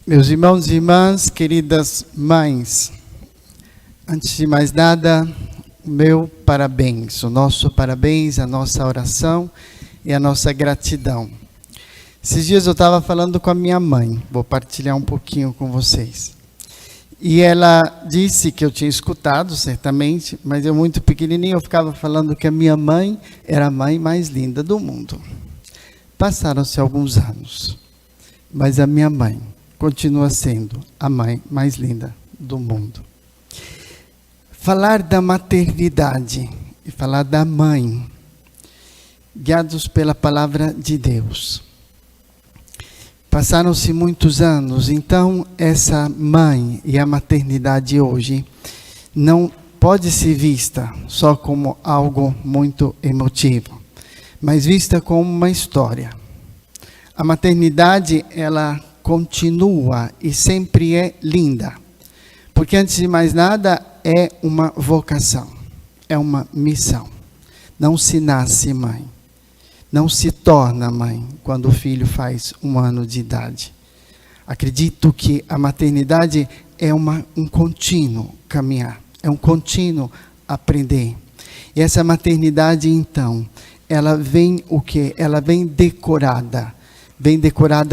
Meus irmãos e irmãs, queridas mães, antes de mais nada, o meu parabéns, o nosso parabéns, a nossa oração e a nossa gratidão. Esses dias eu estava falando com a minha mãe, vou partilhar um pouquinho com vocês. E ela disse que eu tinha escutado, certamente, mas eu muito pequenininho, eu ficava falando que a minha mãe era a mãe mais linda do mundo. Passaram-se alguns anos, mas a minha mãe continua sendo a mãe mais linda do mundo. Falar da maternidade e falar da mãe, guiados pela palavra de Deus. Passaram-se muitos anos, então essa mãe e a maternidade hoje não pode ser vista só como algo muito emotivo, mas vista como uma história. A maternidade, ela continua e sempre é linda, porque antes de mais nada é uma vocação, é uma missão. Não se nasce mãe, não se torna mãe quando o filho faz 1 ano de idade. Acredito que a maternidade é um contínuo caminhar, é um contínuo aprender. E essa maternidade então, ela vem o quê? Ela vem decorada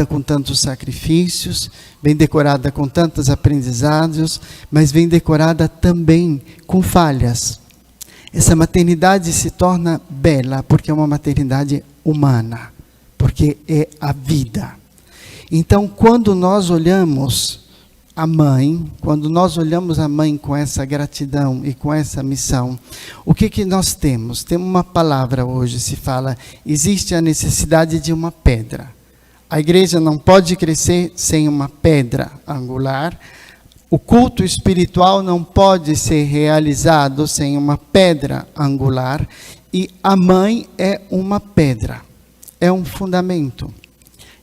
com tantos sacrifícios, vem decorada com tantos aprendizados, mas vem decorada também com falhas. Essa maternidade se torna bela porque é uma maternidade humana, porque é a vida. Então, quando nós olhamos a mãe, com essa gratidão e com essa missão, o que nós temos? Tem uma palavra hoje, se fala, existe a necessidade de uma pedra. A igreja não pode crescer sem uma pedra angular. O culto espiritual não pode ser realizado sem uma pedra angular. E a mãe é uma pedra, é um fundamento.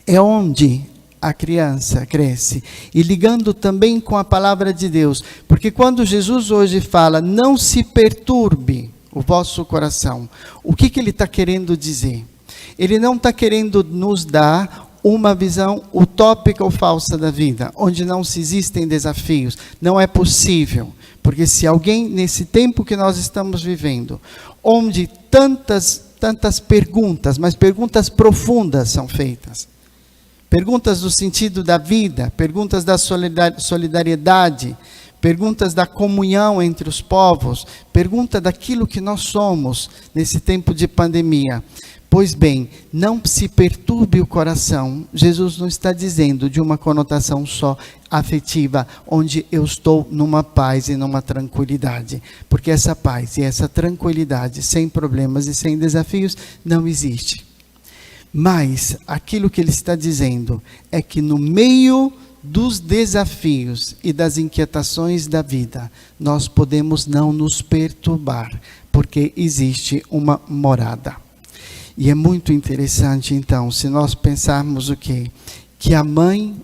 É onde a criança cresce. E ligando também com a palavra de Deus. Porque quando Jesus hoje fala, não se perturbe o vosso coração. O que ele está querendo dizer? Ele não está querendo nos dar uma visão utópica ou falsa da vida, onde não se existem desafios. Não é possível, porque se alguém, nesse tempo que nós estamos vivendo, onde tantas perguntas, mas perguntas profundas são feitas, perguntas do sentido da vida, perguntas da solidariedade, perguntas da comunhão entre os povos, pergunta daquilo que nós somos nesse tempo de pandemia. Pois bem, não se perturbe o coração. Jesus não está dizendo de uma conotação só afetiva, onde eu estou numa paz e numa tranquilidade. Porque essa paz e essa tranquilidade, sem problemas e sem desafios, não existe. Mas aquilo que ele está dizendo é que no meio dos desafios e das inquietações da vida, nós podemos não nos perturbar, porque existe uma morada. E é muito interessante, então, se nós pensarmos o quê? Que a mãe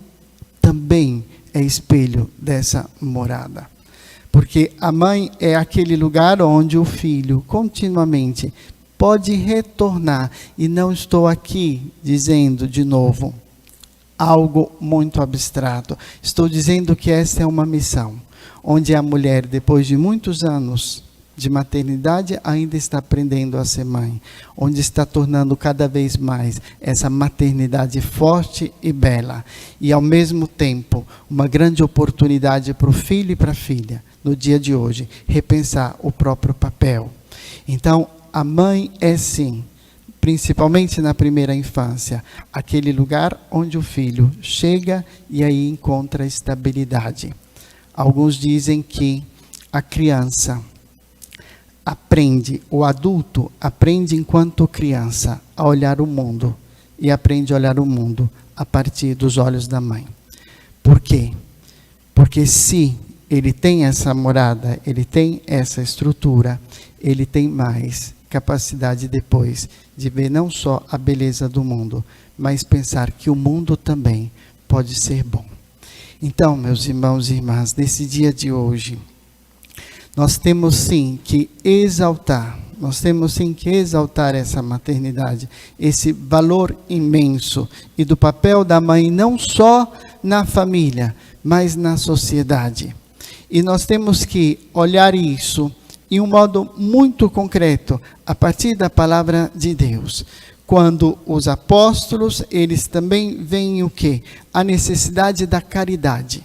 também é espelho dessa morada. Porque a mãe é aquele lugar onde o filho continuamente pode retornar. E não estou aqui dizendo de novo algo muito abstrato. Estou dizendo que essa é uma missão, onde a mulher, depois de muitos anos de maternidade, ainda está aprendendo a ser mãe, onde está tornando cada vez mais essa maternidade forte e bela, e ao mesmo tempo uma grande oportunidade para o filho e para a filha, no dia de hoje, repensar o próprio papel. Então, a mãe é sim, principalmente na primeira infância, aquele lugar onde o filho chega e aí encontra estabilidade. Alguns dizem que a criança aprende, o adulto aprende enquanto criança a olhar o mundo e aprende a olhar o mundo a partir dos olhos da mãe. Por quê? Porque se ele tem essa morada, ele tem essa estrutura, ele tem mais capacidade depois de ver não só a beleza do mundo, mas pensar que o mundo também pode ser bom. Então, meus irmãos e irmãs, nesse dia de hoje, nós temos sim que exaltar Nós temos sim que exaltar essa maternidade, esse valor imenso e do papel da mãe, não só na família, mas na sociedade. E nós temos que olhar isso em um modo muito concreto, a partir da palavra de Deus. Quando os apóstolos, eles também veem o quê? A necessidade da caridade.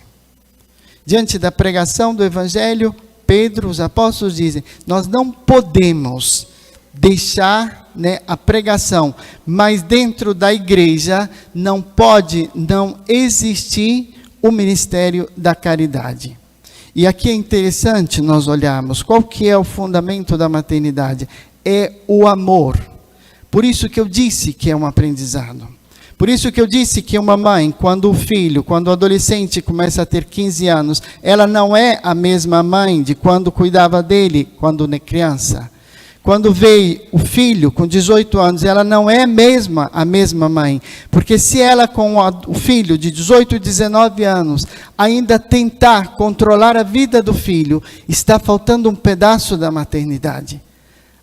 Diante da pregação do Evangelho, Pedro, os apóstolos dizem, nós não podemos deixar, a pregação, mas dentro da igreja não pode não existir o ministério da caridade. E aqui é interessante nós olharmos qual que é o fundamento da maternidade. É o amor. Por isso que eu disse que é um aprendizado. Por isso que eu disse que uma mãe, quando o adolescente começa a ter 15 anos, ela não é a mesma mãe de quando cuidava dele, quando é criança. Quando veio o filho com 18 anos, ela não é a mesma mãe. Porque se ela com o filho de 18 e 19 anos ainda tentar controlar a vida do filho, está faltando um pedaço da maternidade.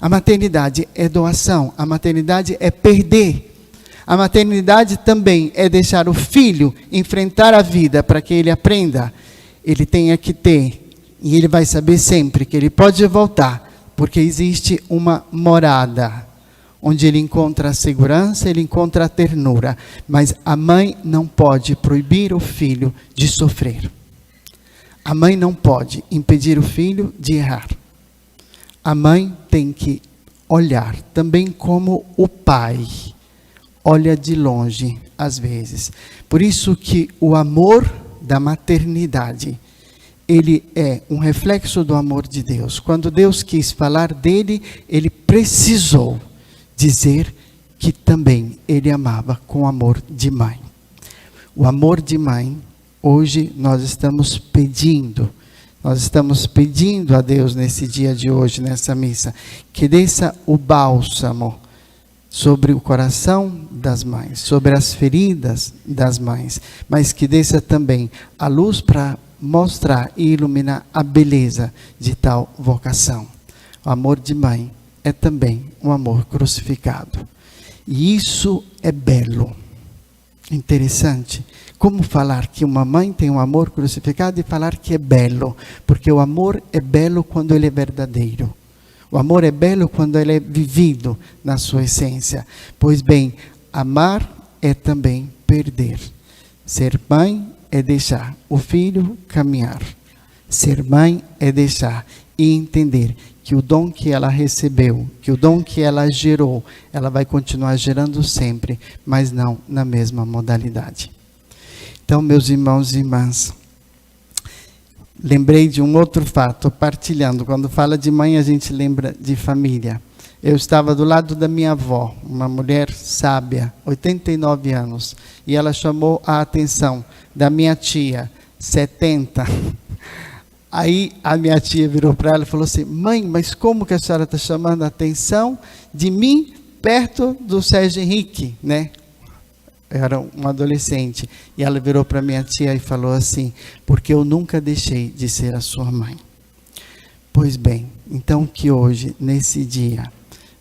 A maternidade é doação, a maternidade é perder. A maternidade também é deixar o filho enfrentar a vida para que ele aprenda. Ele tenha que ter, e ele vai saber sempre que ele pode voltar, porque existe uma morada, onde ele encontra a segurança, ele encontra a ternura. Mas a mãe não pode proibir o filho de sofrer. A mãe não pode impedir o filho de errar. A mãe tem que olhar, também como o pai olha de longe, às vezes. Por isso que o amor da maternidade, ele é um reflexo do amor de Deus. Quando Deus quis falar dele, ele precisou dizer que também ele amava com amor de mãe. O amor de mãe, hoje nós estamos pedindo a Deus nesse dia de hoje, nessa missa, que desça o bálsamo sobre o coração das mães, sobre as feridas das mães, mas que desça também a luz para mostrar e iluminar a beleza de tal vocação. O amor de mãe é também um amor crucificado. E isso é belo. Interessante. Como falar que uma mãe tem um amor crucificado e falar que é belo? Porque o amor é belo quando ele é verdadeiro. O amor é belo quando ele é vivido na sua essência. Pois bem, amar é também perder. Ser mãe é deixar o filho caminhar. Ser mãe é deixar e entender que o dom que ela recebeu, que o dom que ela gerou, ela vai continuar gerando sempre, mas não na mesma modalidade. Então, meus irmãos e irmãs, lembrei de um outro fato, partilhando. Quando fala de mãe, a gente lembra de família. Eu estava do lado da minha avó, uma mulher sábia, 89 anos, e ela chamou a atenção da minha tia, 70. Aí a minha tia virou para ela e falou assim: mãe, mas como que a senhora está chamando a atenção de mim perto do Sérgio Henrique, né? Eu era um adolescente. E ela virou para minha tia e falou assim: porque eu nunca deixei de ser a sua mãe. Pois bem, então que hoje, nesse dia,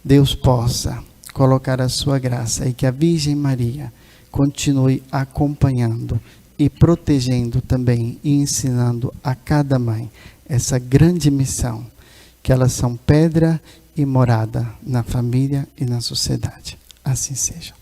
Deus possa colocar a sua graça e que a Virgem Maria continue acompanhando e protegendo também e ensinando a cada mãe essa grande missão, que elas são pedra e morada na família e na sociedade. Assim seja.